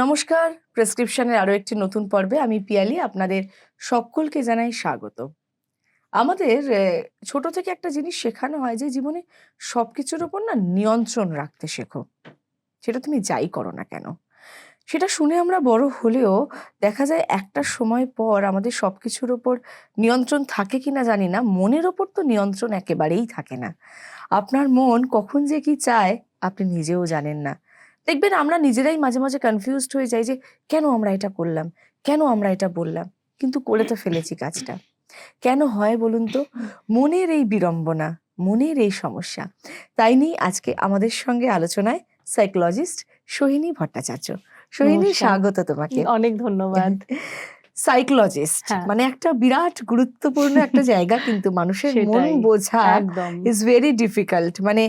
নমস্কার, প্রেসক্রিপশনের আরো একটি নতুন পর্বে আমি পিয়ালি আপনাদের সকলকে জানাই স্বাগত। আমাদের ছোট থেকে একটা জিনিস শেখানো হয় যে জীবনে সবকিছুর উপর না নিয়ন্ত্রণ রাখতে শেখো, সেটা তুমি যাই করো না কেন। সেটা শুনে আমরা বড় হলেও দেখা যায় একটা সময় পর আমাদের সবকিছুর ওপর নিয়ন্ত্রণ থাকে কিনা জানি না, মনের ওপর তো নিয়ন্ত্রণ একেবারেই থাকে না। আপনার মন কখন যে কি চায় আপনি নিজেও জানেন না। দেখবেন আমরা নিজেরাই মাঝে মাঝে কনফিউজড হয়ে যাই যে কেন আমরা এটা করলাম, কেন আমরা এটা বললাম, কিন্তু করে তো ফেলেছি কাজটা। কেন হয় বলুন তো? মনের এই বিড়ম্বনা, মনের এই সমস্যা। তাই নিয়ে আজকে আমাদের সঙ্গে আলোচনায় সাইকোলজিস্ট সোহিনী ভট্টাচার্য। সোহিনী, নমস্কার। স্বাগত তোমাকে। অনেক ধন্যবাদ। সাইকোলজিস্ট হ্যাঁ। মানে একটা বিরাট গুরুত্বপূর্ণ একটা জায়গা, কিন্তু মানুষের মন সেটাই, বোঝা একদম। Is very difficult. মানে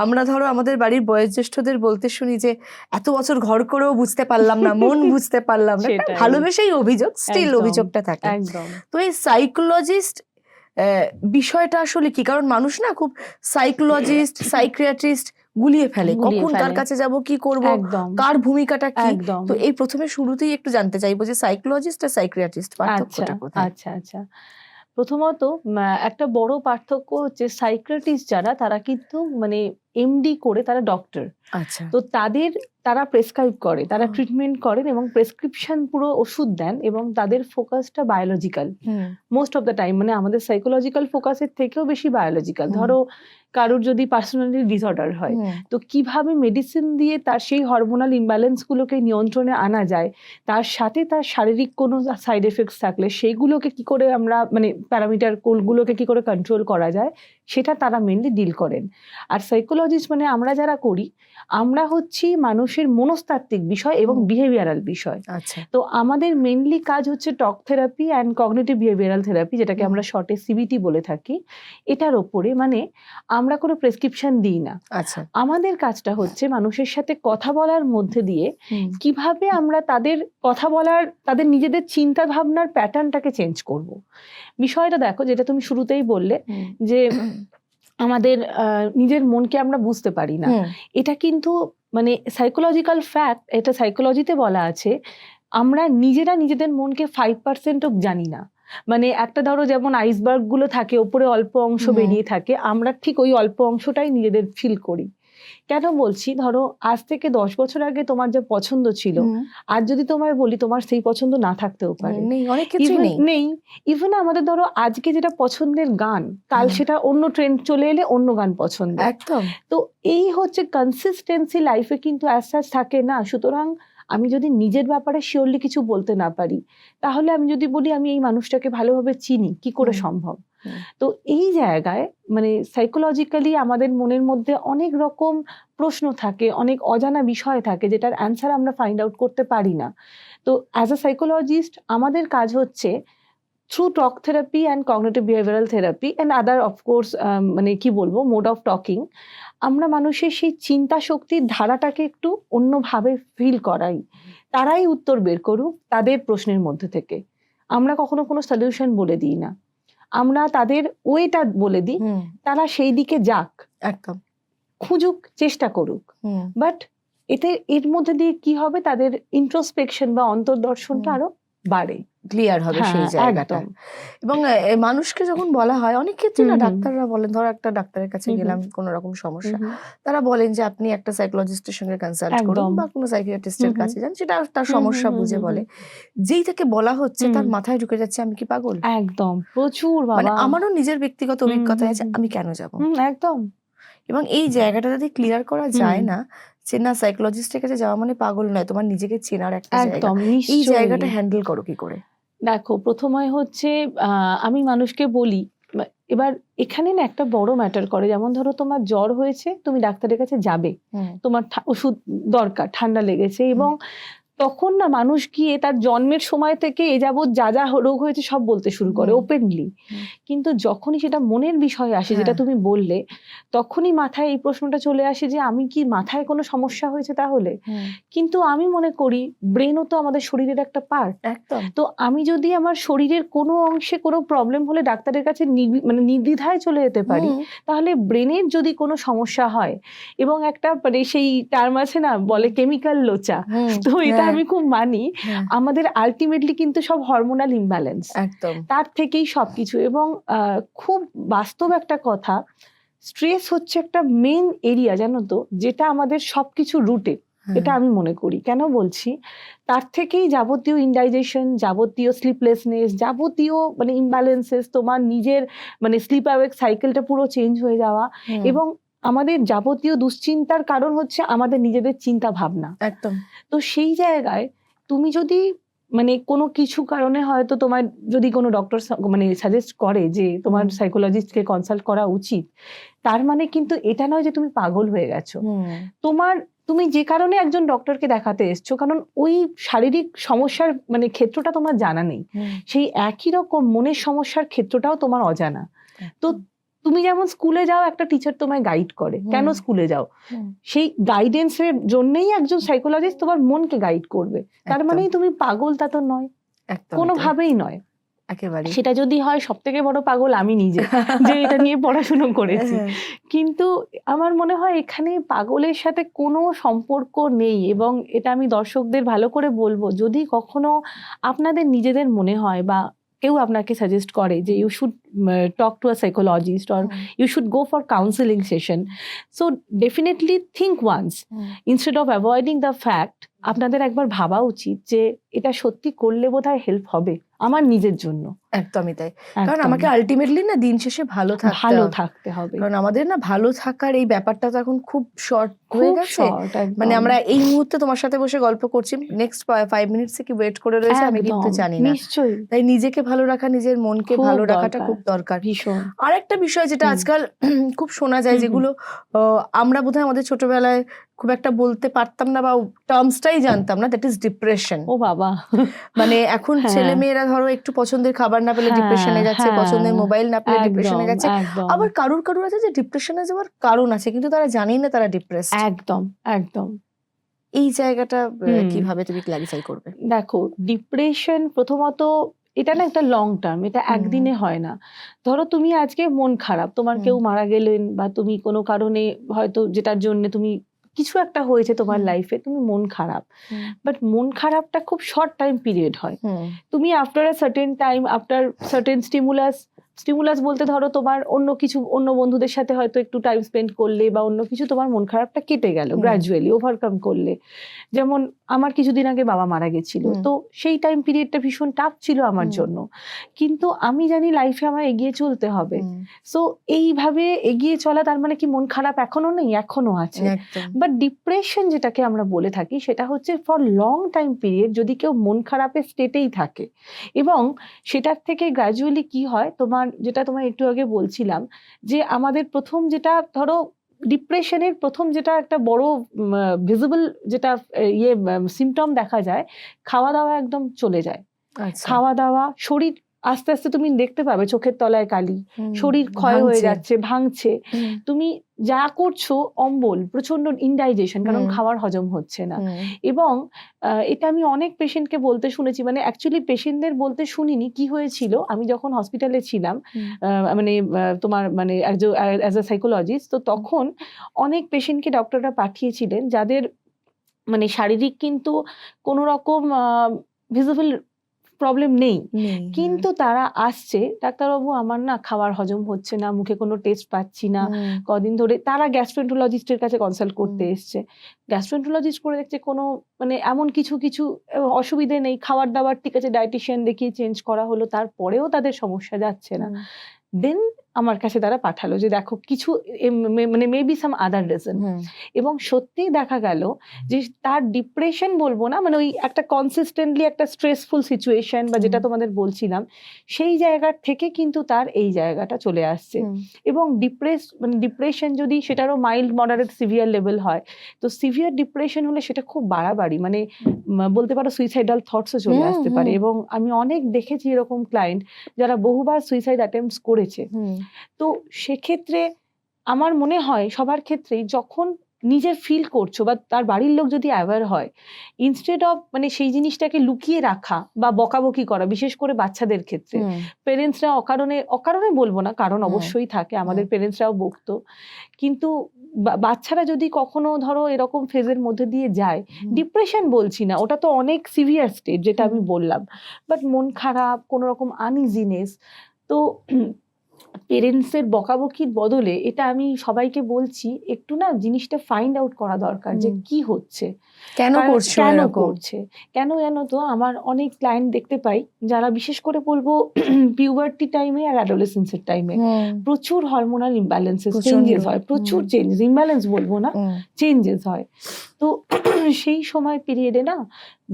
আমরা ধরো আমাদের বাড়ির বয়োজ্যেষ্ঠদের বলতে শুনি যে এত বছর ঘর করেও বুঝতে পারলাম না, মন বুঝতে পারলাম না। একটা সেটাই। ভালোবেসেই অভিযোগ, স্টিল একদম, অভিযোগটা থাকে। একদম। তো এই সাইকোলজিস্ট বিষয়টা আসলে কি? কারণ মানুষ না খুব সাইকোলজিস্ট, সাইকিয়াট্রিস্ট গুলিয়ে ফেলে, কখন কার কাছে যাব, কি করব, একদম, কার ভূমিকাটা কি। একদম। তো এই প্রথমে শুরুতেই একটু জানতে চাইবো যে সাইকোলজিস্ট আর সাইকিয়াট্রিস্ট পার্থক্যটা কোথায়? আচ্ছা। প্রথমত একটা বড় পার্থক্য হচ্ছে সাইকিয়াট্রিস্ট যারা তারা কিন্তু মানে এমডি করে তারা ডক্টর। আচ্ছা। তো তারা প্রেসক্রাইব করে, তারা ট্রিটমেন্ট করেন এবং প্রেসক্রিপশন পুরো ওষুধ দেন এবং তাদের ফোকাসটা biological most of the time. মানে আমাদের সাইকোলজিক্যাল ফোকাসের থেকেও বেশি বায়োলজিক্যাল। ধরো কারোর যদি পার্সোনালিটি ডিসঅর্ডার হয়, তো কিভাবে মেডিসিন দিয়ে তার সেই হরমোনাল ইমব্যালেন্স গুলোকে নিয়ন্ত্রণে আনা যায়, তার সাথে তার শারীরিক কোনো সাইড এফেক্টস থাকলে সেইগুলোকে কি করে আমরা মানে প্যারামিটার গুলোকে কি করে কন্ট্রোল করা যায়, সেটা তারা মেনলি ডিল করেন। আর সাইকোলজিস্ট মানে আমরা যারা করি, আমরা হচ্ছি মানুষের মনস্তাত্ত্বিক বিষয় এবং বিহেভিয়ারাল বিষয়। আচ্ছা। তো আমাদের মেনলি কাজ হচ্ছে talk therapy and cognitive behavioural therapy, যেটাকে আমরা শর্টে সিবিটি বলে থাকি। এটার ওপরে মানে আমরা কোনো প্রেসক্রিপশন দিই না। আচ্ছা। আমাদের কাজটা হচ্ছে মানুষের সাথে কথা বলার মধ্যে দিয়ে কিভাবে আমরা তাদের কথা বলার, তাদের নিজেদের চিন্তা ভাবনার প্যাটার্নটাকে চেঞ্জ করব। বিষয়টা দেখো, যেটা তুমি শুরুতেই বললে যে আমাদের নিজের মনকে আমরা বুঝতে পারি না, এটা কিন্তু মানে সাইকোলজিক্যাল ফ্যাক্ট। এটা সাইকোলজিতে বলা আছে আমরা নিজেরা নিজেদের মনকে 5%ও জানি না। মানে একটা ধরো যেমন আইসবার্গ গুলো থাকে, ওপরে অল্প অংশ বেরিয়ে থাকে, আমরা ঠিক ওই অল্প অংশটাই নিজেদের ফিল করি। কেন বলছি, ধরো আজ থেকে 10 বছর আগে তোমার যা পছন্দ ছিল, আজ যদি তোমায় বলি তোমার সেই পছন্দ না থাকতেও পারে, নেই। ইভেন আমাদের ধরো আজকে যেটা পছন্দের গান, কাল সেটা অন্য ট্রেন্ড চলে এলে অন্য গান পছন্দ। একদম। তো এই হচ্ছে কনসিস্টেন্সি লাইফে কিন্তু অ্যাজ সাচ থাকে না। সুতরাং আমি যদি নিজের ব্যাপারে শিওরলি কিছু বলতে না পারি, তাহলে আমি যদি বলি আমি এই মানুষটাকে ভালোভাবে চিনি, কি করে সম্ভব? তো এই জায়গায় মানে সাইকোলজিক্যালি আমাদের মনের মধ্যে অনেক রকম প্রশ্ন থাকে, অনেক অজানা বিষয় থাকে, যেটার অ্যান্সার আমরা ফাইন্ড আউট করতে পারি না। তো অ্যাজ আ সাইকোলজিস্ট আমাদের কাজ হচ্ছে through talk therapy and cognitive behavioural therapy and other of course মানে কি বলবো মোড অফ টকিং, আমরা মানুষের সেই চিন্তা শক্তির ধারাটাকে একটু অন্যভাবে ফিল করাই। তারাই উত্তর বের করুক তাদের প্রশ্নের মধ্যে থেকে। আমরা কখনো কোনো সলিউশন বলে দিই না, আমরা তাদের ওয়েটা বলে দিই, তারা সেই দিকে যাক, একদম খুঁজুক, চেষ্টা করুক। বাট এর মধ্যে দিয়ে কি হবে, তাদের ইন্ট্রোস্পেকশন বা অন্তর্দর্শনটা আরো বাড়ে, ক্লিয়ার হবে সেই জায়গাটা। এবং মানুষকে যখন বলা হয়, অনেক ক্ষেত্রে না ডাক্তাররা বলেন, ধরো একটা ডাক্তারের কাছে গেলাম কোনো রকম সমস্যা, তারা বলেন যে আপনি একটা সাইকোলজিস্টের সঙ্গে কনসাল্ট করুন বা কোনো সাইকিয়াট্রিস্টের কাছে যান, সেটা তার সমস্যা বুঝে বলে। যেই থেকে বলা হচ্ছে তার মাথায় ঢুকে যাচ্ছে আমি কি পাগল? একদম, প্রচুর। মানে আমারও নিজের ব্যক্তিগত অভিজ্ঞতা আছে, আমি কেন যাব? একদম। এবং এই জায়গাটা যদি ক্লিয়ার করা যায় না যে না সাইকোলজিস্টের কাছে যাওয়া মানে পাগল নয়, তোমার নিজেকে চেনার একটা জায়গা, এই জায়গাটা হ্যান্ডেল করো কি করে? দেখো, প্রথমে হচ্ছে আমি মানুষকে বলি, এবার এখানে না একটা বড় ম্যাটার করে। যেমন ধরো তোমার জ্বর হয়েছে, তুমি ডাক্তারের কাছে যাবে, তোমার ওষুধ দরকার, ঠান্ডা লেগেছে, এবং তখন না মানুষ গিয়ে তার জন্মের সময় থেকে এ যাবৎ যা যা রোগ হয়েছে সব বলতে শুরু করে ওপেনলি। কিন্তু যখনই সেটা মনের বিষয় আসে, যেটা তুমি বললে, তখনই মাথায় এই প্রশ্নটা চলে আসে যে আমি কি মাথায় কোনো সমস্যা হয়েছে তাহলে? কিন্তু আমি মনে করি ব্রেনও তো আমাদের শরীরের একটা পার্ট। তো আমি যদি আমার শরীরের কোনো অংশে কোনো প্রবলেম হলে ডাক্তারের কাছে মানে নির্দ্বিধায় চলে যেতে পারি, তাহলে ব্রেনের যদি কোনো সমস্যা হয়, এবং একটা মানে সেই টার্ম আছে না, বলে কেমিক্যাল লোচা, তো এটা এটা আমি খুব মানি। হ্যাঁ, আমাদের আলটিমেটলি কিন্তু সব হরমোনাল ইমব্যালেন্স, একদম। তার থেকেই সবকিছু। এবং খুব বাস্তব একটা কথা, স্ট্রেস হচ্ছে একটা মেইন এরিয়া, জানো তো, যেটা আমাদের সবকিছু রুটে। হ্যাঁ, এটা আমি মনে করি। কেন বলছি, তার থেকেই যাবতীয় ইনডাইজেশন, যাবতীয় স্লিপলেসনেস, যাবতীয় মানে ইমব্যালেন্সেস, তোমার নিজের মানে স্লিপ অ্যাওয়েক সাইকেলটা পুরো চেঞ্জ হয়ে যাওয়া, হুম, এবং আমাদের যাবতীয় দুশ্চিন্তার কারণ হচ্ছে আমাদের নিজেদের চিন্তা ভাবনা। একদম। তো সেই জায়গায় তুমি যদি মানে কোনো কিছু কারণে হয়তো তোমার যদি কোনো ডক্টর মানে সাজেস্ট করে যে তোমার হুম, সাইকোলজিস্টকে কনসাল্ট করা উচিত, তার মানে কিন্তু এটা নয় যে তুমি পাগল হয়ে গেছো। হুম, তুমি যে কারণে একজন ডক্টরকে দেখাতে এসছো, কারণ ওই শারীরিক সমস্যার মানে ক্ষেত্রটা তোমার জানা নেই, হুম, সেই একই রকম মনের সমস্যার ক্ষেত্রটাও তোমার অজানা। তো একদম। তুমি যেমন স্কুলে যাও, একটা টিচার তোমায় গাইড করে, কেন হুম, স্কুলে যাও, হুম, সেই গাইডেন্সের জন্যই একজন সাইকোলজিস্ট তোমার মনকে গাইড করবে। তার একদম, মানেই তুমি পাগল তা তো নয়, একদমই তাই। কোনোভাবেই নয়। একেবারেই। সেটা যদি হয়, সব থেকে বড় পাগল আমি নিজে, যে এটা নিয়ে পড়াশুনো করেছি। হ্যাঁ, কিন্তু আমার মনে হয় এখানে পাগলের সাথে কোনো সম্পর্ক নেই। এবং এটা আমি দর্শকদের ভালো করে বলবো, যদি কখনো আপনাদের নিজেদের মনে হয় বা কেউ আপনাকে সাজেস্ট করে যে you should talk to a psychologist or hmm, you should go for counselling session, so definitely think once hmm, instead of avoiding the fact. আপনাদের একবার ভাবা উচিত যে এটা সত্যি করলে বোধহয় হেল্প হবে আমার নিজের জন্য। একদমই তাই। কারণ একদম আমাকে আল্টিমেটলি না দিন শেষে ভালো থাকতে ভালো হবে। থাকতে হবে, কারণ আমাদের না ভালো থাকার এই ব্যাপারটা তো এখন খুব শর্ট হয়ে খুব গেছে। শর্ট। মানে একদম আমরা এই মুহূর্তে তোমার সাথে বসে গল্প করছি। নেক্সট 5 মিনিটস কি ওয়েট করে রয়েছে আমি কিন্তু একদম জানি না। নিশ্চয়ই, তাই নিজেকে ভালো রাখা, নিজের মনকে খুব ভালো রাখাটা দরকার, খুব দরকার। ভীষণ। আরেকটা বিষয় যেটা হুম আজকাল খুব শোনা যায়, হুম হুম। যেগুলো আমরা বোধহয় আমাদের ছোটবেলায় খুব একটা বলতে পারতাম না বা টার্মসটাই জানতাম না, দ্যাট ইজ ডিপ্রেশন। ও বাবা, মানে এখন হ্যাঁ ছেলেমেয়েরা ধরো একটু পছন্দের খাবার না পেলে হ্যাঁ ডিপ্রেশনে যাচ্ছে, হ্যাঁ, পছন্দের মোবাইল না পেলে ডিপ্রেশনে একদম যাচ্ছে। একদম আবার কারুর আছে যে ডিপ্রেশনে যাওয়ার কারণ আছে কিন্তু তারা জানেই না তারা ডিপ্রেসড। একদম একদম। এই জায়গাটা হুম, কিভাবে তুমি ক্ল্যারিফাই করবে? দেখো, ডিপ্রেশন প্রথমত এটা না একটা লং টার্ম, এটা হুম, একদিনে হয় না। ধরো তুমি আজকে মন খারাপ, তোমার হুম, কেউ মারা গেলেন, বা তুমি কোনো কারণে হয়তো যেটার জন্য তুমি কিছু একটা হয়েছে তোমার হুম, লাইফে, তুমি মন খারাপ। হুম, বাট মন খারাপটা খুব শর্ট টাইম পিরিয়ড হয়। হুম, তুমি after a certain time, after certain stimulus, stimulus বলতে ধরো তোমার অন্য কিছু, অন্য বন্ধুদের সাথে হয়তো একটু টাইম স্পেন্ড করলে বা অন্য কিছু, তোমার মন খারাপটা কেটে গেল হুম, গ্র্যাজুয়ালি, ওভারকাম করলে। যেমন আমার কিছুদিন আগে বাবা মারা গেছিল, হুম, তো সেই টাইম পিরিয়ডটা ভীষণ টাফ ছিল আমার হুম, জন্য। কিন্তু আমি জানি লাইফে আমার এগিয়ে চলতে হবে। হুম, সো এইভাবে এগিয়ে চলা, তার মানে কি মন খারাপ এখনো নেই? এখনো আছে। একদম। বাট ডিপ্রেশন যেটাকে আমরা বলে থাকি, সেটা হচ্ছে ফর লং টাইম পিরিয়ড যদি কেউ মন খারাপের স্টেটেই থাকে, এবং সেটার থেকে গ্র্যাজুয়ালি কি হয়, তোমার যেটা তোমার একটু আগে বলছিলাম, যে আমাদের প্রথম যেটা ধরো ডিপ্রেশনের প্রথম যেটা একটা বড় ভিজিবল যেটা সিমটম দেখা যায়, খাওয়া দাওয়া একদম চলে যায়। আচ্ছা। খাওয়া দাওয়া, শরীর আস্তে আস্তে তুমি দেখতে পাবে চোখের তলায় কালি, হুম, শরীর ক্ষয় হয়ে ভাঙছে। যাচ্ছে, ভাঙছে। হুম, তুমি যা করছো অম্বল, প্রচন্ড ইনডাইজেশন, কারণ হুম, খাওয়ার হজম হচ্ছে না। হুম, এবং এটা আমি অনেক পেশেন্টকে বলতে শুনেছি, মানে অ্যাকচুয়ালি পেশেন্টদের বলতে শুনিনি, কি হয়েছিল, আমি যখন হসপিটালে ছিলাম, হুম, মানে তোমার মানে অ্যাজ আ সাইকোলজিস্ট, তো তখন অনেক পেশেন্টকে ডক্টররা পাঠিয়েছিলেন যাদের মানে শারীরিক কিন্তু কোনো রকম ভিজিবল প্রবলেম নেই, নেই। হ্যাঁ। কিন্তু তারা আসছে, ডাক্তারবাবু আমার না খাবার হজম হচ্ছে না, মুখে কোনো টেস্ট পাচ্ছি না, হুম, কদিন ধরে তারা গ্যাস্ট্রোএন্টারোলজিস্টের কাছে কনসাল্ট করতে হুম, এসছে। গ্যাস্ট্রোএন্টারোলজিস্ট করে দেখছে কোনো মানে এমন কিছু কিছু অসুবিধে নেই, খাবার দাবার ঠিক আছে, ডায়েটিশিয়ান দেখিয়ে চেঞ্জ করা হলো, তারপরেও তাদের সমস্যা যাচ্ছে না। হুম, দেন আমার কাছে তারা পাঠালো যে দেখো কিছু মানে মেবি সাম আদার রিজন। হুম, এবং সত্যিই দেখা গেল যে তার ডিপ্রেশন বলবো না, মানে ওই একটা কনসিস্টেন্টলি একটা স্ট্রেসফুল সিচুয়েশন বা যেটা হুম, তোমাদের বলছিলাম, সেই জায়গার থেকে কিন্তু তার এই জায়গাটা চলে আসছে। হুম, এবং মানে ডিপ্রেশন যদি সেটারও মাইল্ড মডারেট সিভিয়ার লেভেল হয়, তো সিভিয়ার ডিপ্রেশন হলে সেটা খুব বাড়াবাড়ি, মানে বলতে পারো সুইসাইডাল থটসও চলে হুম, আসতে হুম, পারে। এবং আমি অনেক দেখেছি এরকম ক্লায়েন্ট যারা বহুবার সুইসাইড অ্যাটেম্পটস করেছে। হুম, তো সেক্ষেত্রে আমার মনে হয় সবার ক্ষেত্রেই, যখন নিজের ফিল করছো বা তার বাড়ির লোক যদি অ্যাওয়্যার হয়, ইনস্টেড অফ মানে সেই জিনিসটাকে লুকিয়ে রাখা বা বকাবকি করা, বিশেষ করে বাচ্চাদের ক্ষেত্রে হুম, পেরেন্টসরা অকারণে অকারণে বলবো না, কারণ হুম, অবশ্যই থাকে, হুম, আমাদের পেরেন্টসরাও বকতো, কিন্তু বাচ্চারা যদি কখনো ধরো এরকম ফেজের মধ্যে দিয়ে যায়, ডিপ্রেশন বলছি না, ওটা তো অনেক সিভিয়ার স্টেট যেটা আমি বললাম, বাট মন খারাপ, কোনো রকম আনইজিনেস, তো পেরেন্টসের বকাবকির বদলে এটা আমি সবাইকে বলছি, একটু না জিনিসটা ফাইন্ড আউট করা দরকার যে কি হচ্ছে, কেন করছো কেন এরকম? করছে, কেন জানো তো আমার অনেক ক্লায়েন্ট দেখতে পাই যারা বিশেষ করে বলবো পিউবার্টি টাইমে আর অ্যাডোলেসেন্সের টাইমে প্রচুর হরমোনাল ইমব্যালেন্সেস, চেঞ্জেস হয়, প্রচুর চেঞ্জেস, ইমব্যালেন্স বলবো না, চেঞ্জেস হয়। তো সেই সময় পিরিয়ডে না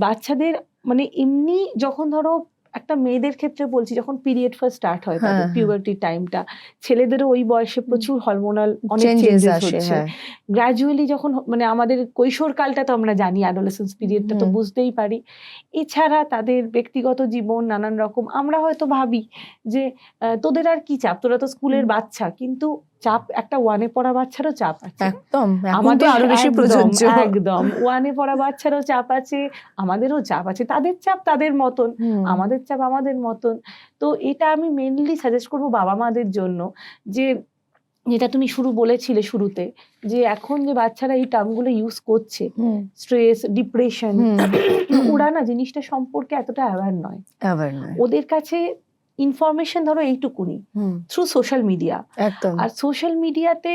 বাচ্চাদের মানে এমনি যখন ধরো একটা মেয়েদের ক্ষেত্রে বলছি, যখন পিরিয়ড ফার্স্ট স্টার্ট হয় তাদের পিউবার্টি টাইমটা, ছেলেদেরও ওই বয়সে প্রচুর হরমোনাল অনেক চেঞ্জেস হচ্ছে। গ্র্যাজুয়ালি যখন মানে আমাদের কৈশোরকালটা তো আমরা জানি, অ্যাডোলেসেন্স পিরিয়ডটা তো বুঝতেই পারি। এছাড়া তাদের ব্যক্তিগত জীবন নানান রকম, আমরা হয়তো ভাবি যে তোদের আর কি চাপ, তোরা তো স্কুলের বাচ্চা, কিন্তু চাপ একটা ওয়ানে পড়া বাচ্চারও চাপ আছে, একদম, আমাদের আরো বেশি প্রযোজ্য। একদম ওয়ানে পড়া বাচ্চারও চাপ আছে, আমাদেরও চাপ আছে, তাদের চাপ তাদের মতন, আমাদের চাপ আমাদের মতন। তো এটা আমি মেনলি সাজেস্ট করবো বাবা মাদের জন্য, যে যেটা তুমি বলেছিলে শুরুতে, যে এখন যে বাচ্চারা এই টার্মগুলো ইউজ করছে, স্ট্রেস, ডিপ্রেশন, ওরা না জিনিসটা সম্পর্কে এতটা অ্যাওয়্যার নয়। ওদের কাছে ইনফরমেশন ধরো এইটুকুনি থ্রু সোশ্যাল মিডিয়া, আর সোশ্যাল মিডিয়াতে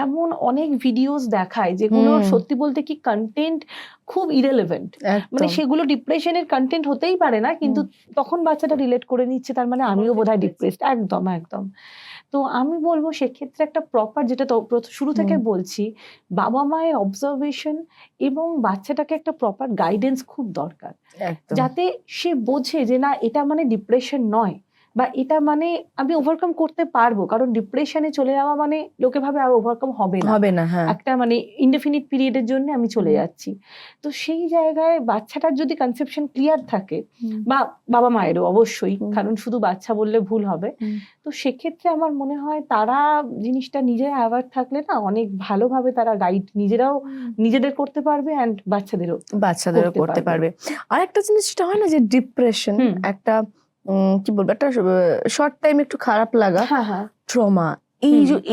এমন অনেক ভিডিওস দেখায় যেগুলো সত্যি বলতে কি কন্টেন্ট খুব ইরেলেভেন্ট, মানে সেগুলো ডিপ্রেশনের কন্টেন্ট হতেই পারে না, কিন্তু তখন বাচ্চাটা রিলেট করে নিচ্ছে, তার মানে আমিও বোধহয় ডিপ্রেসড। একদম একদম। তো আমি বলবো সেক্ষেত্রে একটা প্রপার, যেটা তো শুরু থেকে বলছি, বাবা মায়ের অবজারভেশন এবং বাচ্চাটাকে একটা প্রপার গাইডেন্স খুব দরকার, যাতে সে বোঝে যে না এটা মানে ডিপ্রেশন নয়, বা এটা মানে আমি ওভারকাম করতে পারবো, কারণ ডিপ্রেশনে চলে যাওয়া মানে লোকে ভাবে আর ওভারকাম হবে না, একটা মানে ইনডেফিনিট পিরিয়ডের জন্য আমি চলে যাচ্ছি। তো সেই জায়গায় বাচ্চাটার যদি কনসেপশন ক্লিয়ার থাকে, বা বাবা মায়েরও অবশ্যই, কারণ শুধু বাচ্চা বললে ভুল হবে, তো সেক্ষেত্রে আমার মনে হয় তারা জিনিসটা নিজে অ্যাওয়ার থাকলে না অনেক ভালোভাবে তারা গাইড নিজেরাও নিজেদের করতে পারবে, অ্যান্ড বাচ্চাদেরও করতে পারবে। আর একটা জিনিস যেটা হয় না, যে ডিপ্রেশন একটা কি বলবো, একটা শর্ট টাইম একটু খারাপ লাগা, ট্রমা,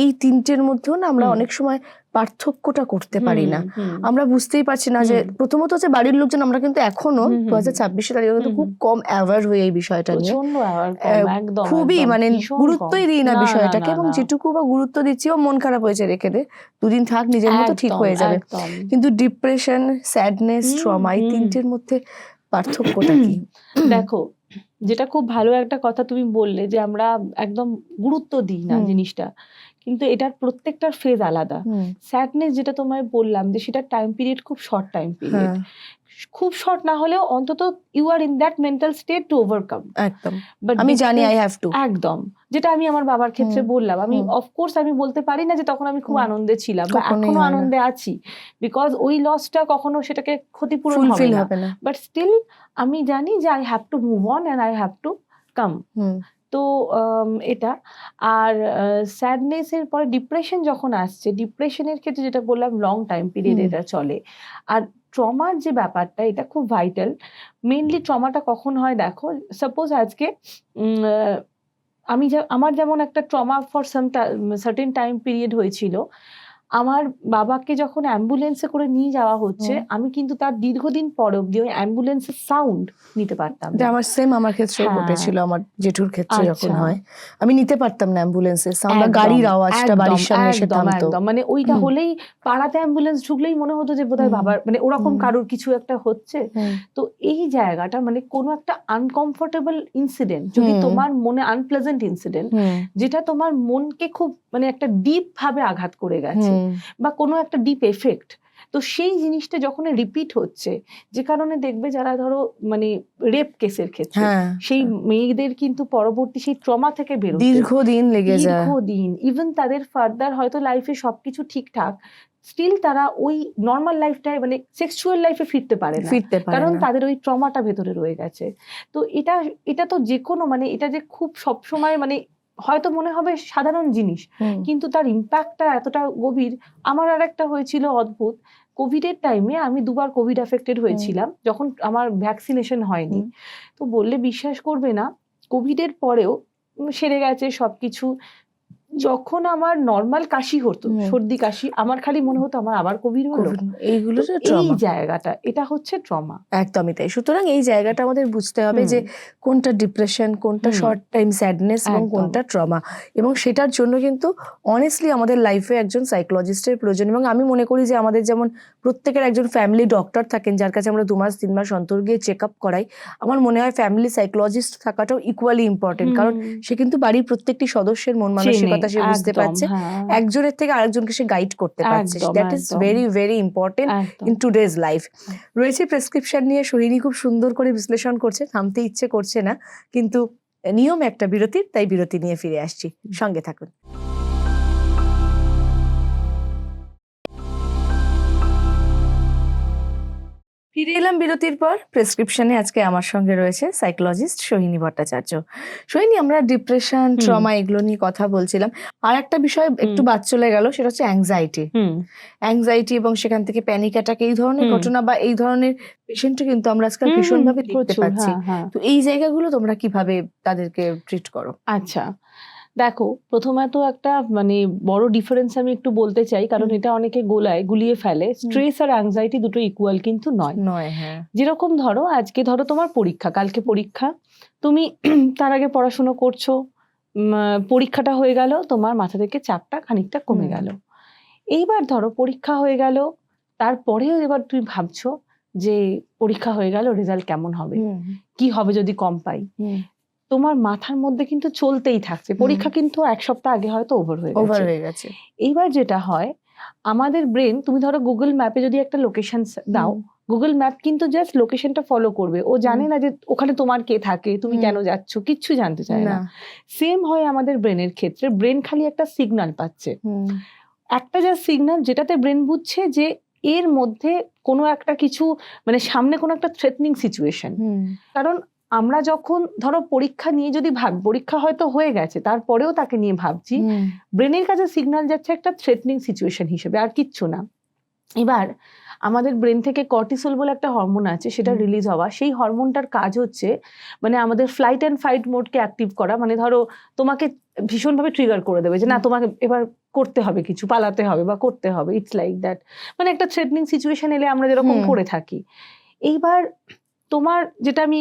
এই তিনটের মধ্যেও না আমরা অনেক সময় পার্থক্যটা করতে পারি না। আমরা বুঝতেই পারছি না যে প্রথমত হচ্ছে বাড়ির লোকজন, আমরা কিন্তু এখনো 2026 দাঁড়িয়ে কিন্তু খুব কম অ্যাওয়ার হয়ে এই বিষয়টা নিয়ে, খুবই মানে গুরুত্বই দিই না বিষয়টাকে, এবং যেটুকু বা গুরুত্ব দিচ্ছি ও মন খারাপ হয়েছে রেখে দে, দুদিন থাক, নিজের মতো ঠিক হয়ে যাবে। কিন্তু ডিপ্রেশন, স্যাডনেস, ট্রমা, এই তিনটের মধ্যে পার্থক্যটা কি? দেখো, যেটা খুব ভালো একটা কথা তুমি বললে, যে আমরা একদম গুরুত্ব দিই না জিনিসটা, কিন্তু এটার প্রত্যেকটার ফেজ আলাদা। স্যাডনেস যেটা তোমায় বললাম, যে সেটা টাইম পিরিয়ড খুব শর্ট টাইম পিরিয়ড, খুব শর্ট না হলেও অন্তত you are in that mental state to overcome. একদম, আমি জানি আই হ্যাভ টু। একদম, যেটা আমি আমার বাবার ক্ষেত্রে বললাম, আমি অফকোর্স আমি বলতে পারি না যে তখন আমি খুব আনন্দে ছিলাম, বা এখনো আনন্দে আছি, বিকজ ওই লসটা কখনো সেটাকে ক্ষতিপূরণ হবে না, বাট স্টিল আমি জানি যে I have to move on and I have to come. তো এটা। আর স্যাডনেসের পরে ডিপ্রেশন যখন আসছে, ডিপ্রেশনের ক্ষেত্রে যেটা বললাম লং টাইম পিরিয়ড এটা চলে। আর ট্রমার যে ব্যাপারটা, এটা খুব ভাইটাল। মেইনলি ট্রমাটা কখন হয় দেখো, সাপোজ আজকে আমার যেমন একটা trauma for certain time period হয়েছিল, আমার বাবাকে যখন অ্যাম্বুলেন্সে করে নিয়ে যাওয়া হচ্ছে, আমি কিন্তু তার দীর্ঘদিন পরে অব্দি ওই অ্যাম্বুলেন্সের সাউন্ড নিতে পারতাম না। আমার ক্ষেত্রেও ঘটেছিল, আমার জেঠুর ক্ষেত্রে যখন হয়, আমি নিতে পারতাম না অ্যাম্বুলেন্সের সাউন্ড, গাড়ির আওয়াজটা বাড়ির সামনে এসে থামতো। মানে ওইটা হলেই, পাড়াতে অ্যাম্বুলেন্স ঢুকলেই মনে হতো যে বোধহয় বাবার মানে ওরকম কারোর কিছু একটা হচ্ছে। তো এই জায়গাটা মানে কোনো একটা আনকমফোর্টেবল ইনসিডেন্ট, যদি তোমার মনে আনপ্লেজেন্ট ইনসিডেন্ট, যেটা তোমার মনকে খুব মানে একটা ডিপ ভাবে আঘাত করে গেছে, বা কোনো একটা ডিপ এফেক্ট, তো সেই জিনিসটা যখন রিপিট হচ্ছে, যে কারণে দেখবে যারা ধরো মানে রেপ কেসের ক্ষেত্রে, সেই মেয়েদের কিন্তু পরবর্তী সেই ট্রমা থেকে বেরোতে দীর্ঘদিন লেগে যায়, দীর্ঘদিন, ইভেন তাদের ফার্দার হয়তো লাইফে সবকিছু ঠিকঠাক, স্টিল তারা ওই নর্মাল লাইফটাই মানে সেক্সুয়াল লাইফে ফিরতে পারে না, কারণ তাদের ওই ট্রমাটা ভেতরে রয়ে গেছে। তো এটা তো যে কোনো মানে এটা যে খুব সবসময় মানে হয়তো মনে হবে সাধারণ জিনিস, কিন্তু তার ইম্প্যাক্টটা এতটা গভীর। আমার আর একটা হয়েছিল অদ্ভুত, কোভিডের টাইমে আমি 2 বার কোভিড এফেক্টেড হয়েছিলাম, যখন আমার ভ্যাকসিনেশন হয়নি। তো বললে বিশ্বাস করবে না, কোভিডের পরেও সেরে গেছে সবকিছু, যখন আমার নর্মাল কাশি হতো, হুম। সর্দি কাশি, আমার খালি মনে হতো আমার আবার কোভিড হলো। এইগুলো তো তো এই ট্রমা। জায়গাটা, এটা হচ্ছে ট্রমা। একদমই তাই। সুতরাং এই জায়গাটা আমাদের বুঝতে হবে যে কোনটা ডিপ্রেশন, কোনটা হুম। শর্ট টাইম স্যাডনেস এবং একদম। কোনটা ট্রমা। এবং সেটার জন্য কিন্তু অনেস্টলি আমাদের লাইফে একজন সাইকোলজিস্টের প্রয়োজন। এবং আমি মনে করি যে আমাদের যেমন প্রত্যেকের একজন ফ্যামিলি ডক্টর থাকেন যার কাছে আমরা 2 মাস 3 মাস অন্তর গিয়ে চেক আপ করাই, আমার মনে হয় ফ্যামিলি সাইকোলজিস্ট থাকাটাও ইকুয়ালি ইম্পর্টেন্ট। কারণ সে কিন্তু বাড়ির প্রত্যেকটি সদস্যের মন মানসিকতা সে বুঝতে একদম, পারছে, হ্যাঁ, একজনের থেকে আরেকজনকে সে গাইড করতে পারছে। একদম, দ্যাট ইজ একদম, ভেরি ভেরি ইম্পর্টেন্ট একদম। In today's life. রয়েছে প্রেসক্রিপশন নিয়ে সোহিনী খুব সুন্দর করে বিশ্লেষণ করছে, থামতে ইচ্ছে করছে না, কিন্তু নিয়ম একটা বিরতির, তাই বিরতি নিয়ে ফিরে আসছি, সঙ্গে থাকুন। ফিরে এলাম বিরতির পর। প্রেসক্রিপশনে আজকে আমার সঙ্গে রয়েছে সাইকোলজিস্ট সোহিনী ভট্টাচার্য। সোহিনী, আমরা ডিপ্রেশন, ট্রমা এগুলো নিয়ে কথা বলছিলাম। আর একটা বিষয় একটু বাদ চলে গেল, সেটা হচ্ছে অ্যাংজাইটি। অ্যাংজাইটি এবং সেখান থেকে প্যানিক অ্যাটাক, এই ধরনের ঘটনা বা এই ধরনের পেশেন্টও কিন্তু আমরা আজকাল ভীষণভাবে দেখতে প্রচুর, পাচ্ছি। হ্যাঁ। তো এই জায়গাগুলো তোমরা কিভাবে তাদেরকে ট্রিট করো? আচ্ছা, দেখো, প্রথমে তো একটা মানে বড় ডিফারেন্স আমি একটু বলতে চাই, কারণ এটা অনেকে গুলিয়ে ফেলে। স্ট্রেস আর অ্যাংজাইটি দুটো ইকুয়াল কিন্তু নয়। হ্যাঁ। যেরকম ধরো, আজকে ধরো তোমার পরীক্ষা, কালকে পরীক্ষা, তুমি তার আগে পড়াশোনা করছো, পরীক্ষাটা হয়ে গেল, তোমার মাথা থেকে চাপটা খানিকটা কমে গেল। এইবার ধরো পরীক্ষা হয়ে গেল, তারপরেও এবার তুমি ভাবছো যে পরীক্ষা হয়ে গেল, রেজাল্ট কেমন হবে, কি হবে যদি কম পাই। তোমার মাথার মধ্যে কিন্তু চলতেই থাকছে। পরীক্ষা কিন্তু 1 সপ্তাহ আগে হয়তো ওভার হয়ে গেছে। এইবার যেটা হয়, আমাদের ব্রেন, তুমি ধরো গুগল ম্যাপে যদি একটা লোকেশন দাও, গুগল ম্যাপ কিন্তু জাস্ট লোকেশনটা ফলো করবে, ও জানে না যে ওখানে তোমার কে থাকে, তুমি কেন যাচ্ছ, কিচ্ছু জানতে চায় না। সেম হয় আমাদের ব্রেনের ক্ষেত্রে। ব্রেন খালি একটা সিগন্যাল পাচ্ছে, একটা যা সিগন্যাল, যেটাতে ব্রেন বুঝছে যে এর মধ্যে কোনো একটা কিছু, মানে সামনে কোনো একটা থ্রেটনিং সিচুয়েশন। কারণ আমরা যখন ধরো পরীক্ষা নিয়ে যদি ভাবি, পরীক্ষা হয়তো হয়ে গেছে, তারপরেও তাকে নিয়ে ভাবছি, ব্রেনের কাছে সিগন্যাল যাচ্ছে একটা থ্রেটনিং সিচুয়েশন হিসেবে, আর কিচ্ছু না। এবার আমাদের ব্রেন থেকে কর্টিসল বলে একটা হরমোন আছে, সেটা রিলিজ হওয়া। সেই হরমোনটার কাজ হচ্ছে মানে আমাদের ফ্লাইট অ্যান্ড ফাইট মোডকে অ্যাক্টিভ করা। মানে ধরো তোমাকে ভীষণভাবে ট্রিগার করে দেবে যে না, তোমাকে এবার করতে হবে, কিছু পালাতে হবে বা করতে হবে। It's like that. মানে একটা থ্রেটনিং সিচুয়েশন এলে আমরা যেরকম করে থাকি। এইবার তোমার যেটা আমি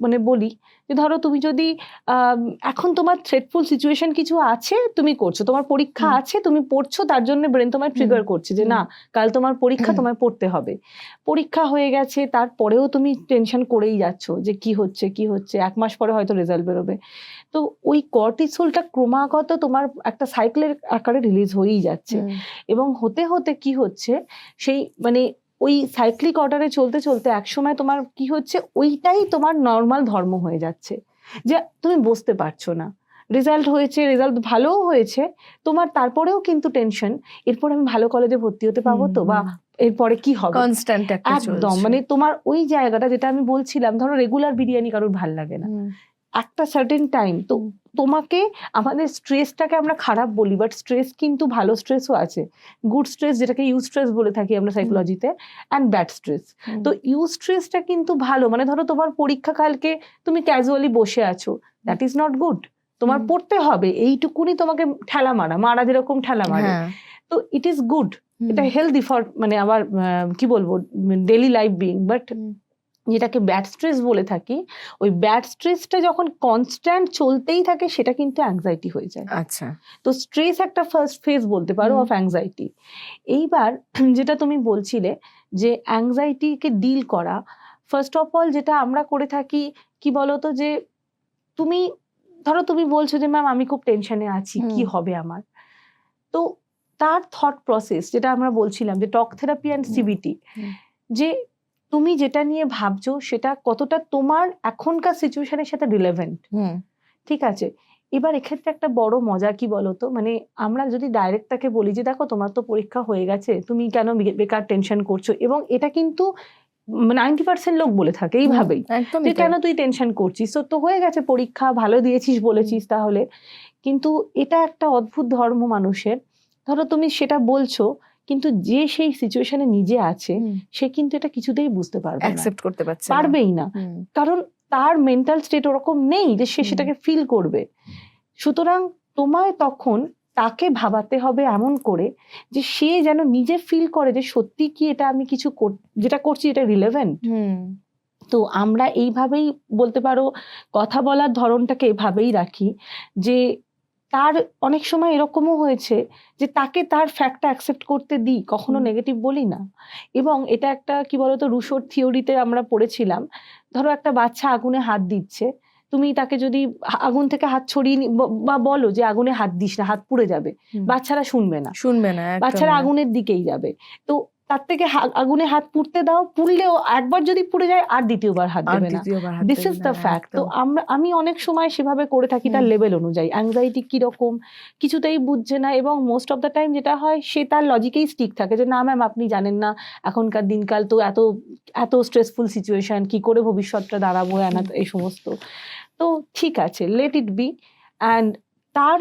মানে বলি যে ধরো তুমি যদি এখন তোমার থ্রেটফুল সিচুয়েশন কিছু আছে, তুমি করছো, তোমার পরীক্ষা আছে, তুমি পড়ছো, তার জন্য ব্রেন তোমায় ট্রিগার করছে যে না, কাল তোমার পরীক্ষা, তোমায় পড়তে হবে। পরীক্ষা হয়ে গেছে, তারপরেও তুমি টেনশন করেই যাচ্ছ যে কি হচ্ছে 1 মাস পরে হয়তো রেজাল্ট বেরোবে। তো ওই কর্টিসলটা ক্রমাগত তোমার একটা সাইকেলের আকারে রিলিজ হয়েই যাচ্ছে, এবং হতে হতে কি হচ্ছে, সেই মানে ওই সাইক্লিক অর্ডারে চলতে চলতে একসময় তোমার কি হচ্ছে, ওইটাই তোমার নর্মাল ধর্ম হয়ে যাচ্ছে, যে তুমি বুঝতে পারছো না। রেজাল্ট হয়েছে, রেজাল্ট ভালোও হয়েছে তোমার, তারপরেও কিন্তু টেনশন, এরপর আমি ভালো কলেজে ভর্তি হতে পাবো তো, বা এরপরে কি হবে, কনস্ট্যান্ট একটা একদম। মানে তোমার ওই জায়গাটা, যেটা আমি বলছিলাম, ধরো রেগুলার বিরিয়ানি কারোর ভাল লাগে না, একটা সার্টেন টাইম তো তোমাকে, আমাদের স্ট্রেসটাকে আমরা খারাপ বলি, বাট স্ট্রেস কিন্তু ভালো স্ট্রেসও আছে। গুড স্ট্রেস, যেটাকে ইউ স্ট্রেস বলে থাকি আমরা সাইকোলজিতে, অ্যান্ড ব্যাড স্ট্রেস। তো ইউ স্ট্রেসটা কিন্তু ভালো, মানে ধরো তোমার পরীক্ষা কালকে, তুমি ক্যাজুয়ালি বসে আছো, দ্যাট ইজ নট গুড। তোমার পড়তে হবে, এইটুকুনি তোমাকে ঠেলা মারা যেরকম ঠেলা মারে, তো ইট ইজ গুড, এটা হেলদি ফর মানে আমার কি বলবো ডেইলি লাইফ বিং। বাট যেটাকে ব্যাড স্ট্রেস বলে থাকি, ওই ব্যাড স্ট্রেসটা যখন কনস্ট্যান্ট চলতেই থাকে, সেটা কিন্তু অ্যাংজাইটি হয়ে যায়। আচ্ছা, তো স্ট্রেস একটা ফার্স্ট ফেজ বলতে পারো অফ অ্যাংজাইটি। এইবার যেটা তুমি বলছিলে যে অ্যাংজাইটিকে ডিল করা, ফার্স্ট অফ অল যেটা আমরা করে থাকি কি বলতো, যে তুমি ধরো তুমি বলছো যে ম্যাম আমি খুব টেনশনে আছি, কি হবে আমার। তো তার থট প্রসেস, যেটা আমরা বলছিলাম যে টক থেরাপি অ্যান্ড সিবিটি, যে তুমি যেটা নিয়ে ভাবছো সেটা কতটা তোমার এখনকার সিচুয়েশনের সাথে রিলেভেন্ট, ঠিক আছে। এবার এক্ষেত্রে একটা বড় মজা কি বলতো, মানে আমরা যদি ডাইরেক্ট তাকে বলি যে দেখো তোমার তো পরীক্ষা হয়ে গেছে, তুমি কেন বেকার টেনশন করছো, এবং এটা কিন্তু 90% লোক বলে থাকে এইভাবেই, যে কেন তুই টেনশন করছিস, তো হয়ে গেছে পরীক্ষা, ভালো দিয়েছিস বলেছিস তাহলে। কিন্তু এটা একটা অদ্ভুত ধর্ম মানুষের। ধরো তুমি সেটা বলছো, কিন্তু যে সেই সিচুয়েশনে নিজে আছে, সে কিন্তু এটা কিছুতেই বুঝতে পারবে না, অ্যাকসেপ্ট করতে পারবেই না, কারণ তার মেন্টাল স্টেট ওরকম নেই যে সে সেটাকে ফিল করবে। সুতরাং তোমায় তখন তাকে ভাবাতে হবে এমন করে যে সে যেন নিজে ফিল করে যে সত্যি কি এটা আমি কিছু যেটা করছি এটা রিলেভেন্ট। তো আমরা এইভাবেই বলতে পারো কথা বলার ধরনটাকে এভাবেই রাখি যে তার অনেক সময় এরকমও হয়েছে যে তাকে তার ফ্যাক্টটা অ্যাকসেপ্ট করতে দিই, কখনো নেগেটিভ বলি না। এবং এটা একটা কি বলতো রুশোর থিওরিতে আমরা পড়েছিলাম, ধরো একটা বাচ্চা আগুনে হাত দিচ্ছে, তুমি তাকে যদি আগুন থেকে হাত ছড়িয়ে বা বলো যে আগুনে হাত দিস না, হাত পুড়ে যাবে, বাচ্চারা শুনবে না, বাচ্চারা আগুনের দিকেই যাবে। তো তার থেকে আগুনে হাত পুড়তে দাও, পুড়লেও একবার যদি পুড়ে যায় আর দ্বিতীয়বার হাত দেবে না। This is the fact. তো আমি অনেক সময় সেভাবে করে থাকি তার লেভেল অনুযায়ী। অ্যাংজাইটি কিরকম কিছুতেই বুঝছে না, এবং মোস্ট অফ দ্য টাইম যেটা হয় সে তার লজিকেই স্টিক থাকে যে না ম্যাম আপনি জানেন না, এখনকার দিনকাল তো এত এত স্ট্রেসফুল সিচুয়েশন, কি করে ভবিষ্যৎটা দাঁড়াবো এই সমস্ত। তো ঠিক আছে, লেট ইট বি, অ্যান্ড তার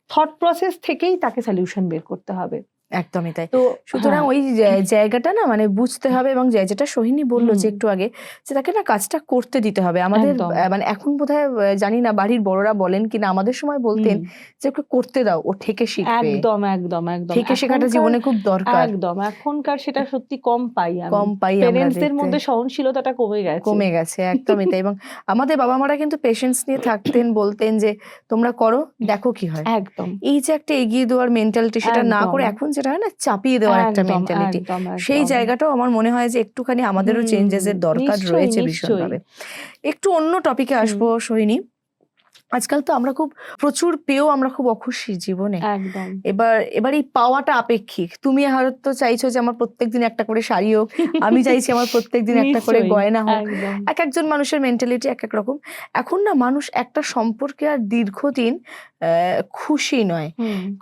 থট প্রসেস থেকেই তাকে সলিউশন বের করতে হবে। একদমই তাই। তো সুতরাং ওই জায়গাটা না মানে বুঝতে হবে, এবং যেটা সোহিনী বললো যে একটু আগে, যে তাকে না কাজটা করতে দিতে হবে। আমাদের মানে এখন বোধহয় জানি না বাড়ির বড়রা বলেন কিনা, আমাদের সময় বলতেন যে ওকে করতে দাও, ও ঠেকে শিখবে। একদম একদম একদম ঠেকে শেখাটা জীবনে খুব দরকার। একদম এখনকার সেটা সত্যি কম পাই প্যারেন্টসদের মধ্যে, সহনশীলতাটা কমে গেছে। একদমই তাই। এবং আমাদের বাবা মারা কিন্তু পেশেন্স নিয়ে থাকতেন, বলতেন যে তোমরা করো দেখো কি হয়। একদম এই যে একটা এগিয়ে দেওয়ার মেন্টালিটি, সেটা না করে এখন যেটা হয় না চাপিয়ে দেওয়ার একটা মেন্টালিটি, সেই জায়গাটাও আমার মনে হয় যে একটুখানি আমাদেরও চেঞ্জেস এর দরকার রয়েছে ভীষণভাবে। একটু অন্য টপিকে আসবো সোহিনী। আজকাল তো আমরা খুব প্রচুর পেয়েও আমরা খুব অখুশি জীবনে। একদম। এবার এই পাওয়াটা আপেক্ষিক। তুমি হয়তো চাইছো যে আমার প্রত্যেকদিন একটা করে শাড়ি হোক, আমি চাইছি আমার প্রত্যেকদিন একটা করে গয়না হোক। এক একজন মানুষের মেন্টালিটি এক এক রকম। এখন না মানুষ একটা সম্পর্কে আর দীর্ঘদিন খুশি নয়।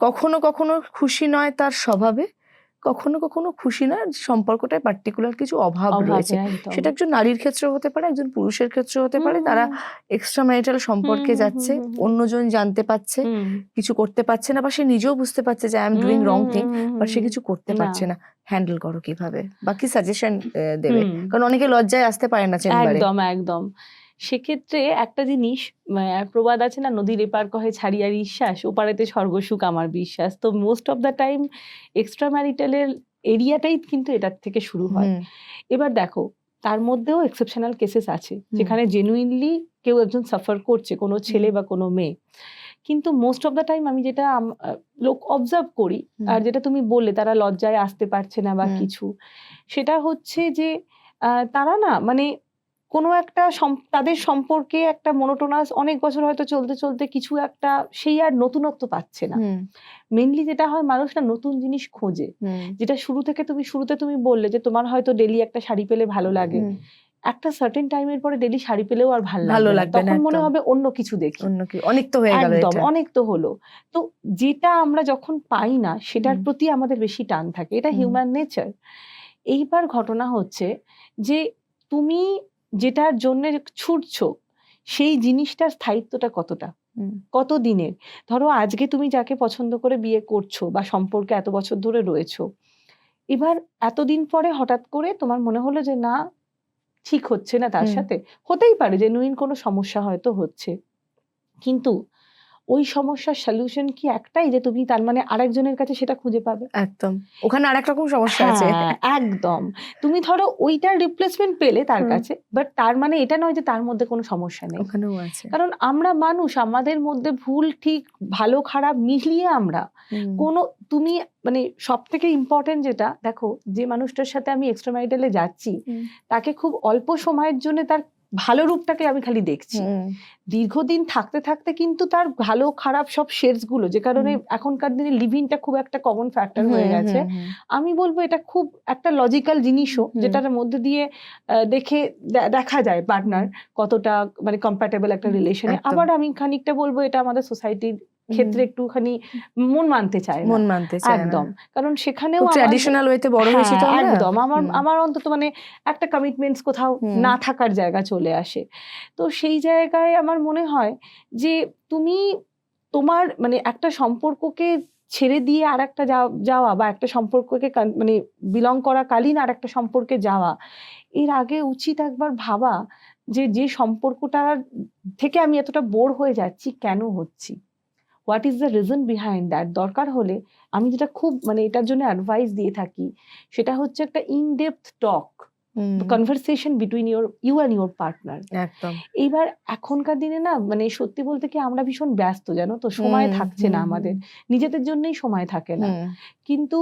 কখনো কখনো খুশি নয় তার স্বভাবে, কখনো কখনো খুশি না সম্পর্কটায় পার্টিকুলার কিছু অভাব রয়েছে। সেটা একজন নারীর ক্ষেত্রেও হতে পারে, একজন পুরুষের ক্ষেত্রেও হতে পারে। তারা এক্সট্রা ম্যারিটাল সম্পর্কে যাচ্ছে, অন্যজন জানতে পাচ্ছে, কিছু করতে পারছে না, বা সে নিজেও বুঝতে পারছে যে I am doing wrong thing, but সে কিছু করতে পারছে না। হ্যান্ডেল করো কিভাবে, বা কি সাজেশন দেবে? কারণ অনেকে লজ্জায় আসতে পারে না চেম্বারে। একদম। সেক্ষেত্রে একটা জিনিস প্রবাদ আছে না, নদীর এপার কহে ছাড়িয়ার বিশ্বাস, ওপারেতে স্বর্গসুখ আমার বিশ্বাস। তো most of the time extra ম্যারিটালের এরিয়াটাই কিন্তু এটার থেকে শুরু হয়। এবার দেখো তার মধ্যেও এক্সেপশনাল কেসেস আছে যেখানে জেনুইনলি কেউ একজন সাফার করছে, কোনো ছেলে বা কোনো মেয়ে। কিন্তু মোস্ট অফ দ্য টাইম আমি যেটা লোক অবজার্ভ করি, আর যেটা তুমি বললে তারা লজ্জায় আসতে পারছে না বা কিছু, সেটা হচ্ছে যে তারা না মানে কোনো একটা তাদের সম্পর্কে একটা মনোটোনাস অনেক বছর হয়তো চলতে চলতে কিছু একটা সেই আর নতুনত্ব পাচ্ছে না। মেনলি যেটা হয় মানুষ না নতুন জিনিস খোঁজে, যেটা শুরুতে তুমি বললে যে তোমার হয়তো ডেলি একটা শাড়ি পেলে ভালো লাগে, একটা সার্টেন টাইমের পরে ডেলি শাড়ি পেলেও আর ভালো লাগবে না, তখন মনে হবে অন্য কিছু দেখি, অনেক তো হয়ে গেল, একদম অনেক তো হলো। তো যেটা আমরা যখন পাই না সেটার প্রতি আমাদের বেশি টান থাকে, এটা হিউম্যান নেচার। এইবার ঘটনা হচ্ছে যে তুমি যেটার জন্য ছুটছো সেই জিনিসটার স্থায়িত্বটা কতটা, কত দিনের। ধরো আজকে তুমি যাকে পছন্দ করে বিয়ে করছো বা সম্পর্কে এত বছর ধরে রয়েছো, এবার এতদিন পরে হঠাৎ করে তোমার মনে হলো যে না ঠিক হচ্ছে না তার সাথে, হতেই পারে জেনুইন কোনো সমস্যা হয়তো হচ্ছে, কিন্তু ওই সমস্যার সলিউশন কি একটাই যে তুমি তার মানে আরেকজনের কাছে সেটা খুঁজে পাবে? একদম, ওখানে আরেক রকম সমস্যা আছে। একদম, তুমি ধরো ওইটার রিপ্লেসমেন্ট পেলে তার কাছে, বাট তার মানে এটা নয় যে তার মধ্যে কোনো সমস্যা নেই, ওখানেও আছে। কারণ আমরা মানুষ, আমাদের মধ্যে ভুল ঠিক ভালো খারাপ মিলিয়ে আমরা কোনো, তুমি মানে সব থেকে ইম্পর্টেন্ট যেটা দেখো, যে মানুষটার সাথে আমি এক্সট্রা ম্যারিটালে যাচ্ছি তাকে খুব অল্প সময়ের জন্য তার ভালো রূপটাকে আমি খালি দেখছি, দীর্ঘদিন থাকতে থাকতে কিন্তু তার ভালো খারাপ সব শেডস গুলো, যে কারণে এখনকার দিনে লিভিংটা খুব একটা কমন ফ্যাক্টর হয়ে গেছে। আমি বলবো এটা খুব একটা লজিক্যাল জিনিসও, যেটার মধ্যে দিয়ে দেখা যায় পার্টনার কতটা মানে কম্প্যাটেবল একটা রিলেশনে। আবার আমি খানিকটা বলবো এটা আমাদের সোসাইটির ক্ষেত্রে একটুখানি মন মানতে চায় একদম, কারণ সেখানেও ট্র্যাডিশনাল ওয়েতে বড় হয়েছে তো একদম আমার অন্তত মানে একটা কমিটমেন্টস কোথাও না থাকার জায়গা চলে আসে। তো সেই জায়গায় আমার মনে হয় যে তুমি তোমার মানে একটা সম্পর্ককে ছেড়ে দিয়ে আর একটা যাওয়া বা একটা সম্পর্ককে মানে বিলং করা কালীন আর একটা সম্পর্কে যাওয়া, এর আগে উচিত একবার ভাবা যে সম্পর্কটার থেকে আমি এতটা বোর হয়ে যাচ্ছি কেন হচ্ছি, what is the reason behind that, দরকার হলে আমি যেটা খুব মানে এটার জন্য অ্যাডভাইস দিয়ে থাকি সেটা হচ্ছে একটা in depth talk, conversation between you and your partner. একদম। এইবার এখনকার দিনে না মানে সত্যি বলতে কি আমরা ভীষণ ব্যস্ত, জানো তো, সময় থাকছে না আমাদের, নিজেদের জন্যই সময় থাকে না। কিন্তু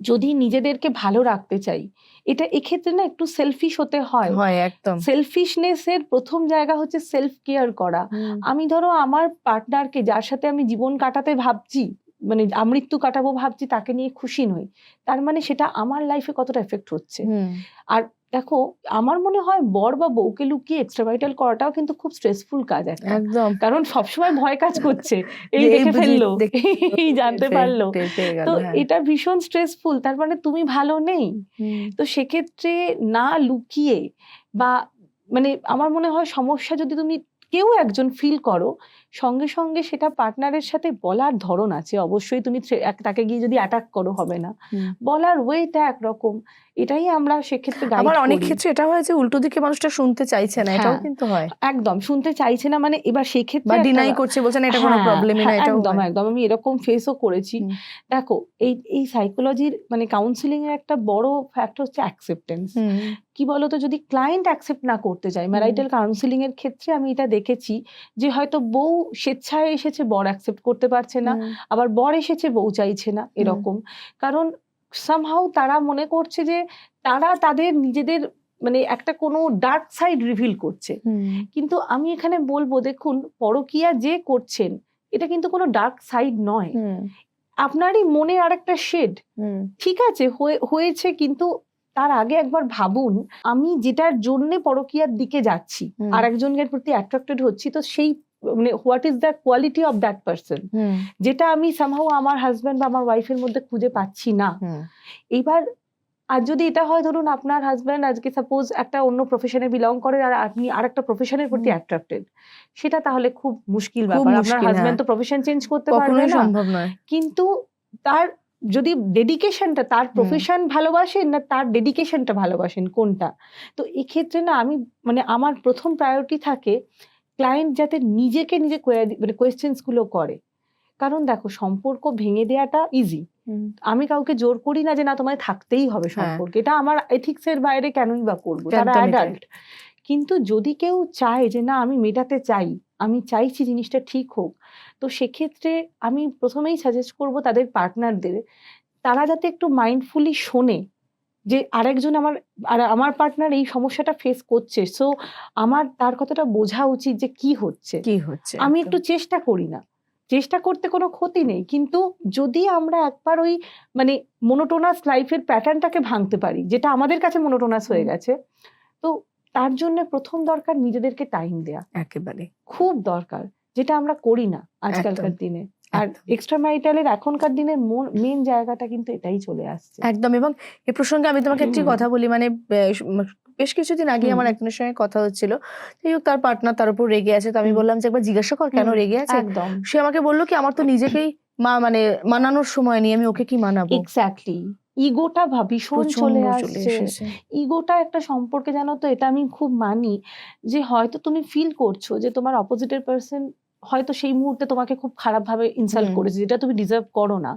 যদি নিজেদেরকে ভালো রাখতে চাই, এটা এক্ষেত্রে না একটু সেলফিশ হতে হয়। একদম। সেলফিশনেস এর প্রথম জায়গা হচ্ছে সেলফ কেয়ার করা। আমি ধরো আমার পার্টনারকে, যার সাথে আমি জীবন কাটাতে ভাবছি, মানে আমৃত্যু কাটাবো ভাবছি, তাকে নিয়ে খুশি নই, তার মানে সেটা আমার লাইফে কতটা এফেক্ট হচ্ছে। আর দেখো, আমার মনে হয় বর বা বউকে লুকিয়ে এক্সট্রাভাইটাল করাটাও কিন্তু খুব স্ট্রেসফুল কাজ একটা, একদম। কারণ সবসময় ভয় কাজ করছে, এই দেখে ফেললো, এই জানতে পারলো, তো এটা ভীষণ স্ট্রেসফুল। তার মানে তুমি ভালো নেই। তো সেক্ষেত্রে না লুকিয়ে, বা মানে আমার মনে হয় সমস্যা যদি তুমি কেউ একজন ফিল করো, সঙ্গে সঙ্গে সেটা পার্টনারের সাথে বলার ধরন আছে। অবশ্যই তুমি তাকে গিয়ে যদি অ্যাটাক করো হবে না, বলার ওয়েটা একরকম। এটাই আমরা সেক্ষেত্রে আবার অনেক ক্ষেত্রে এটা হয় যে উল্টো দিকে মানুষটা শুনতে চাইছে না, এটাও কিন্তু হয়। একদম শুনতে চাইছে না, মানে এবার সেই ক্ষেত্রে ডিনাই করছে, বলছে না এটা কোনো প্রবলেমই না। একদম একদম, আমি এরকম ফেসও করেছি। দেখো, এই সাইকোলজির মানে কাউন্সিলিং এর একটা বড় ফ্যাক্টর হচ্ছে অ্যাকসেপ্টেন্স। কি বলতো, যদি ক্লায়েন্ট অ্যাকসেপ্ট না করতে চায়, ম্যারাইটাল কাউন্সিলিং এর ক্ষেত্রে আমি এটা দেখেছি যে হয়তো বউ স্বেচ্ছায় এসেছে, বর অ্যাকসেপ্ট করতে পারছে না, আবার বর এসেছে, বউ চাইছে না, এরকম। কারণ সামহাউ তারা মনে করছে যে তারা তাদের নিজেদের মানে একটা কোনো ডার্ক সাইড রিভিল করছে। কিন্তু আমি এখানে বলবো, দেখুন, পরকীয়া যে করছেন এটা কিন্তু কোনো ডার্ক সাইড নয়, আপনারই মনে আরেকটা শেড। ঠিক আছে, হয়েছে, কিন্তু তার আগে একবার ভাবুন, আমি যেটার জন্য পরকীয়ার দিকে যাচ্ছি, আর একজনের প্রতি অ্যাট্রাক্টেড হচ্ছি, তো সেই মানে what is the quality of that person, যেটা আমি সামহাউ আমার হাজব্যান্ড বা আমার ওয়াইফের মধ্যে খুঁজে পাচ্ছি না। এইবার আর যদি এটা হয়, ধরুন আপনার হাজব্যান্ড আজকে সাপোজ একটা অন্য প্রফেশনে বিলং করে, আর আপনি আরেকটা প্রফেশনের প্রতি অ্যাট্রাক্টেড, সেটা তাহলে খুব মুশকিল ব্যাপার। আপনার হাজব্যান্ড তো প্রফেশন চেঞ্জ করতে পারবে না, সম্ভব নয়। কিন্তু তার যদি ডেডিকেশনটা, তার প্রফেশন ভালোবাসেন না তার ডেডিকেশনটা ভালোবাসেন, কোনটা? তো এক্ষেত্রে না আমি মানে আমার প্রথম প্রায়োরিটি থাকে ক্লায়েন্ট যাতে নিজেকে নিজে মানে কোয়েশ্চেন্স গুলো করে। কারণ দেখো, সম্পর্ক ভেঙে দেওয়াটা ইজি, আমি কাউকে জোর করি না যে না তোমায় থাকতেই হবে সম্পর্কে, এটা আমার এথিক্সের বাইরে কেনই বা করবো, তারা অ্যাডাল্ট। কিন্তু যদি কেউ চায় যে না আমি মেটাতে চাই, আমি চাইছি জিনিসটা ঠিক হোক, তো সেক্ষেত্রে আমি প্রথমেই সাজেস্ট করবো তাদের পার্টনারদের, তারা যাতে একটু মাইন্ডফুলি শোনে যে আরেকজন আমার পার্টনার এই সমস্যাটা ফেস করছে, সো আমার তার কথাটা বোঝা উচিত যে কি হচ্ছে। আমি একটু চেষ্টা করি না, চেষ্টা করতে কোনো ক্ষতি নেই, কিন্তু যদি আমরা একবার ওই মানে মোনোটোনাস লাইফের প্যাটার্নটাকে ভাঙতে পারি, যেটা আমাদের কাছে মোনোটোনাস হয়ে গেছে, তো তার জন্য প্রথম দরকার নিজেদেরকে টাইম দেয়া, একেবারে খুব দরকার, যেটা আমরা করি না আজকালকার দিনে। আর এক্সট্রা ম্যারিটালের এখনকার দিনের মেন জায়গাটা কিন্তু এটাই চলে আসছে। একদম। এবং এ প্রসঙ্গে আমি তোমাকে একটি কথা বলি, মানে বেশ কিছুদিন আগে আমার একজনের সঙ্গে কথা হচ্ছিল, যাই হোক তার পার্টনার তার উপর রেগে আছে, তো আমি বললাম যে একবার জিজ্ঞাসা কর কেন রেগে আছে। সে আমাকে বললো কি আমার তো নিজেকেই মানে মানানোর সময় নেই, আমি ওকে কি মানাবো। এক্স্যাক্টলি, ইগোটা ভীষণ চলে আসছে। ইগোটা একটা সম্পর্কে, জানো তো, এটা আমি খুব মানি যে হয়তো তুমি ফিল করছো যে তোমার অপোজিটের পার্সন হয়তো সেই মুহূর্তে তোমাকে খুব খারাপ ভাবে ইনসাল্ট করেছে, যেটা তুমি ডিজার্ভ করো না,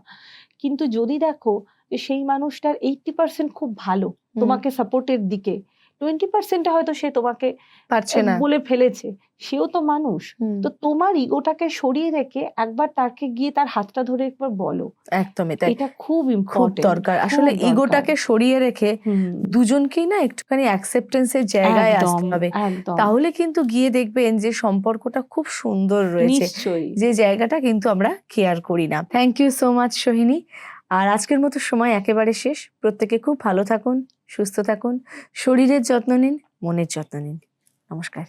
কিন্তু যদি দেখো যে সেই মানুষটার 80% খুব ভালো তোমাকে সাপোর্টের দিকে, 20% হয়তো সে তোমাকে পারছে না বলে ফেলেছে, সেও তো মানুষ। তো তোমার ইগোটাকে সরিয়ে রেখে একবার তাকে গিয়ে তার হাতটা ধরে একবার বলো। একদমই তাই, এটা খুব ইম্পর্টেন্ট, দরকার। আসলে ইগোটাকে সরিয়ে রেখে দুজনকেই না একটুখানি অ্যাকসেপ্টেন্সের জায়গায় আসতে হবে, তাহলে কিন্তু গিয়ে দেখবেন যে সম্পর্কটা খুব সুন্দর রয়েছে, যে জায়গাটা কিন্তু আমরা কেয়ার করি না। Thank you so much Sohini. আর আজকের মতো সময় একেবারে শেষ। প্রত্যেকে খুব ভালো থাকুন, সুস্থ থাকুন, শরীরের যত্ন নিন, মনের যত্ন নিন। নমস্কার।